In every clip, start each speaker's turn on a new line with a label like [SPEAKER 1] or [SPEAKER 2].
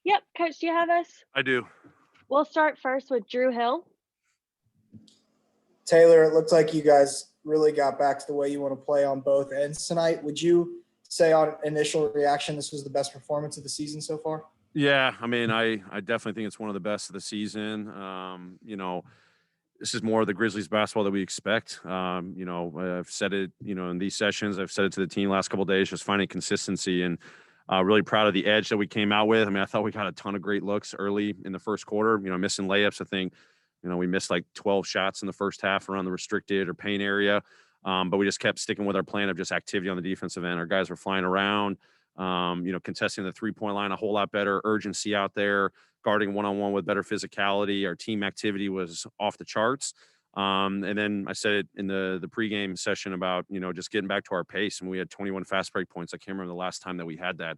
[SPEAKER 1] Yep. Coach, do you have us?
[SPEAKER 2] I do.
[SPEAKER 1] We'll start first with Drew Hill.
[SPEAKER 3] Taylor, it looks like you guys really got back to the way you want to play on both ends tonight. Would you say on initial reaction this was the best performance of the season so far?
[SPEAKER 2] Yeah, I mean, I definitely think it's one of the best of the season. This is more of the Grizzlies basketball that we expect. I've said it, in these sessions, I've said it to the team last couple of days, just finding consistency and really proud of the edge that we came out with. I mean, I thought we got a ton of great looks early in the first quarter, missing layups. I think, we missed like 12 shots in the first half around the restricted or paint area. But we just kept sticking with our plan of just activity on the defensive end. Our guys were flying around, contesting the 3-point line a whole lot better, urgency out there, guarding one-on-one with better physicality. Our team activity was off the charts. And then I said it in the pregame session about, just getting back to our pace. And we had 21 fast break points. I can't remember the last time that we had that.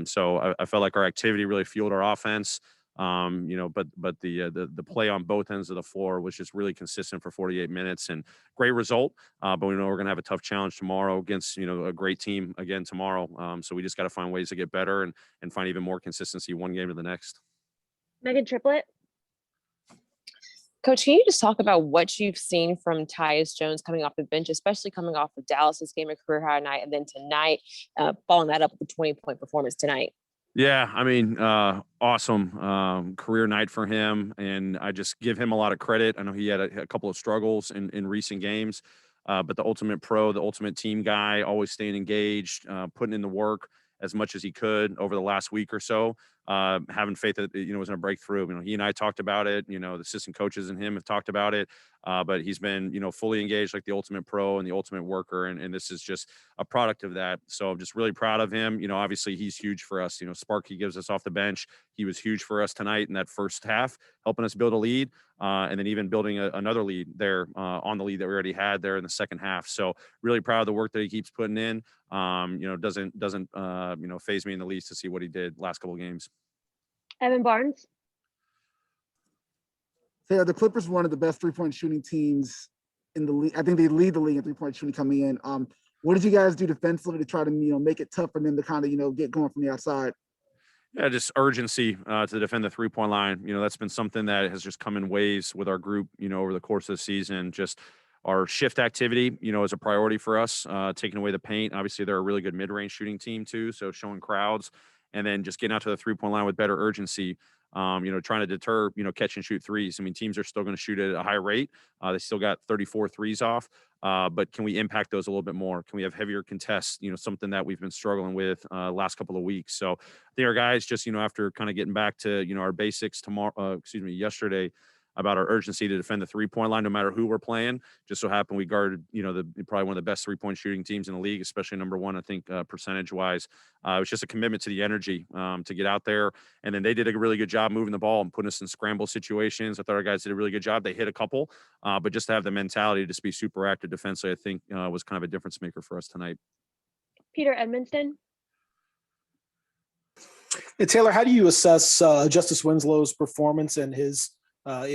[SPEAKER 2] So I felt like our activity really fueled our offense. But the play on both ends of the floor was just really consistent for 48 minutes and great result. But we know we're going to have a tough challenge tomorrow against, a great team again tomorrow. So we just got to find ways to get better and find even more consistency one game to the next.
[SPEAKER 1] Megan Triplett.
[SPEAKER 4] Coach, can you just talk about what you've seen from Tyus Jones coming off the bench, especially coming off of Dallas's game of career high night, and then tonight, following that up with a 20-point performance tonight?
[SPEAKER 2] Yeah, I mean, awesome career night for him, and I just give him a lot of credit. I know he had a couple of struggles in recent games, but the ultimate pro, the ultimate team guy, always staying engaged, putting in the work as much as he could over the last week or so, having faith that, it was going to break through. He and I talked about it, the assistant coaches and him have talked about it, but he's been, fully engaged like the ultimate pro and the ultimate worker. And this is just a product of that. So I'm just really proud of him. Obviously he's huge for us. Sparky gives us off the bench. He was huge for us tonight in that first half, helping us build a lead, and then even building another lead there on the lead that we already had there in the second half. So really proud of the work that he keeps putting in. Doesn't faze me in the least to see what he did last couple of games.
[SPEAKER 1] Evan Barnes.
[SPEAKER 5] Yeah, the Clippers are one of the best three-point shooting teams in the league. I think they lead the league in three-point shooting coming in. What did you guys do defensively to try to, make it tough for them to kind of, get going from the outside?
[SPEAKER 2] Yeah, just urgency to defend the three-point line. That's been something that has just come in waves with our group, over the course of the season. Just our shift activity, is a priority for us, taking away the paint. Obviously, they're a really good mid-range shooting team too, so showing crowds. And then just getting out to the three-point line with better urgency, trying to deter, catch and shoot threes. I mean, teams are still going to shoot at a high rate. They still got 34 threes off, but can we impact those a little bit more? Can we have heavier contests, something that we've been struggling with last couple of weeks. So I think our guys just, after kind of getting back to, our basics yesterday, about our urgency to defend the three-point line, no matter who we're playing. Just so happened we guarded, probably one of the best three-point shooting teams in the league, especially number one, I think, percentage-wise. It was just a commitment to the energy to get out there. And then they did a really good job moving the ball and putting us in scramble situations. I thought our guys did a really good job. They hit a couple, but just to have the mentality to just be super active defensively, I think was kind of a difference maker for us tonight.
[SPEAKER 1] Peter Edmonston.
[SPEAKER 6] Hey, Taylor, how do you assess Justice Winslow's performance and his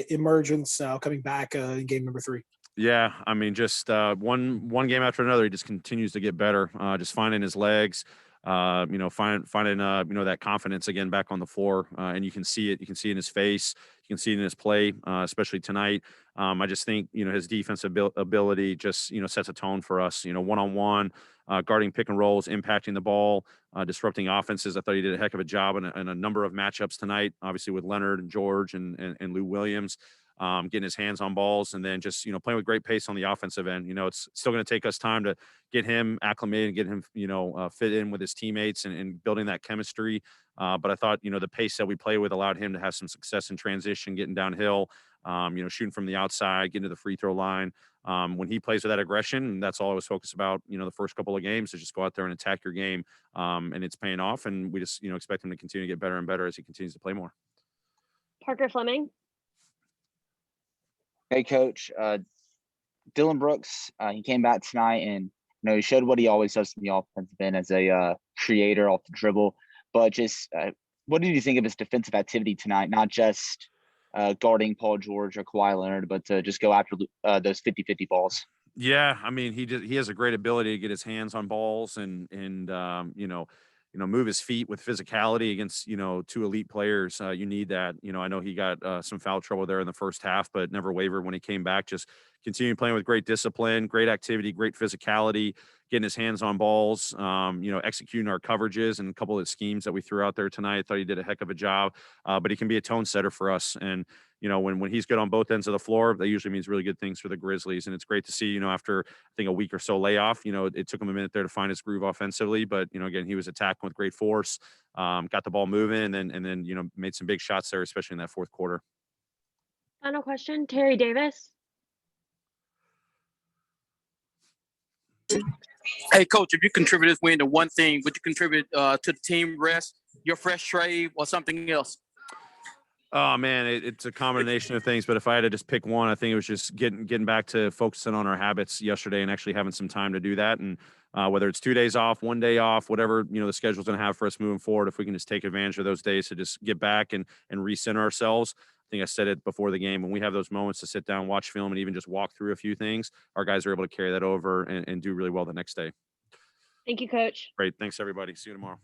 [SPEAKER 6] emergence now coming back in game number 3?
[SPEAKER 2] Yeah, I mean, just one game after another, he just continues to get better. Just finding his legs, finding that confidence again back on the floor, and you can see it. You can see it in his face. You can see it in his play, especially tonight. I just think his defensive ability just sets a tone for us. One-on-one, guarding pick and rolls, impacting the ball, disrupting offenses. I thought he did a heck of a job in a number of matchups tonight. Obviously with Leonard and George and Lou Williams. Getting his hands on balls and then just, playing with great pace on the offensive end. It's still going to take us time to get him acclimated and get him, fit in with his teammates and building that chemistry. But I thought, the pace that we play with allowed him to have some success in transition, getting downhill, shooting from the outside, getting to the free throw line. When he plays with that aggression, and that's all I was focused about, the first couple of games, is just go out there and attack your game. And it's paying off. And we just, expect him to continue to get better and better as he continues to play more.
[SPEAKER 1] Parker Fleming.
[SPEAKER 7] Hey, Coach. Dillon Brooks, he came back tonight and, he showed what he always does in the offensive end as a creator off the dribble. But just what did you think of his defensive activity tonight? Not just guarding Paul George or Kawhi Leonard, but to just go after those 50-50 balls.
[SPEAKER 2] Yeah, I mean, he has a great ability to get his hands on balls and move his feet with physicality against, two elite players. You need that. I know he got some foul trouble there in the first half, but never wavered when he came back. Just continued playing with great discipline, great activity, great physicality, getting his hands on balls, executing our coverages and a couple of the schemes that we threw out there tonight. I thought he did a heck of a job, but he can be a tone setter for us. And, when he's good on both ends of the floor, that usually means really good things for the Grizzlies. And it's great to see, after I think a week or so layoff, it took him a minute there to find his groove offensively, but, again, he was attacking with great force, got the ball moving and then, made some big shots there, especially in that fourth quarter.
[SPEAKER 1] Final question, Terry Davis.
[SPEAKER 8] Hey, coach, if you contribute this win to one thing, would you contribute to the team rest, your fresh trade, or something else?
[SPEAKER 2] Oh man, it's a combination of things. But if I had to just pick one, I think it was just getting back to focusing on our habits yesterday and actually having some time to do that. And whether it's 2 days off, 1 day off, whatever the schedule's going to have for us moving forward, if we can just take advantage of those days to just get back and recenter ourselves. I think I said it before the game. When we have those moments to sit down, watch film, and even just walk through a few things, our guys are able to carry that over and do really well the next day.
[SPEAKER 1] Thank you, Coach.
[SPEAKER 2] Great. Thanks, everybody. See you tomorrow.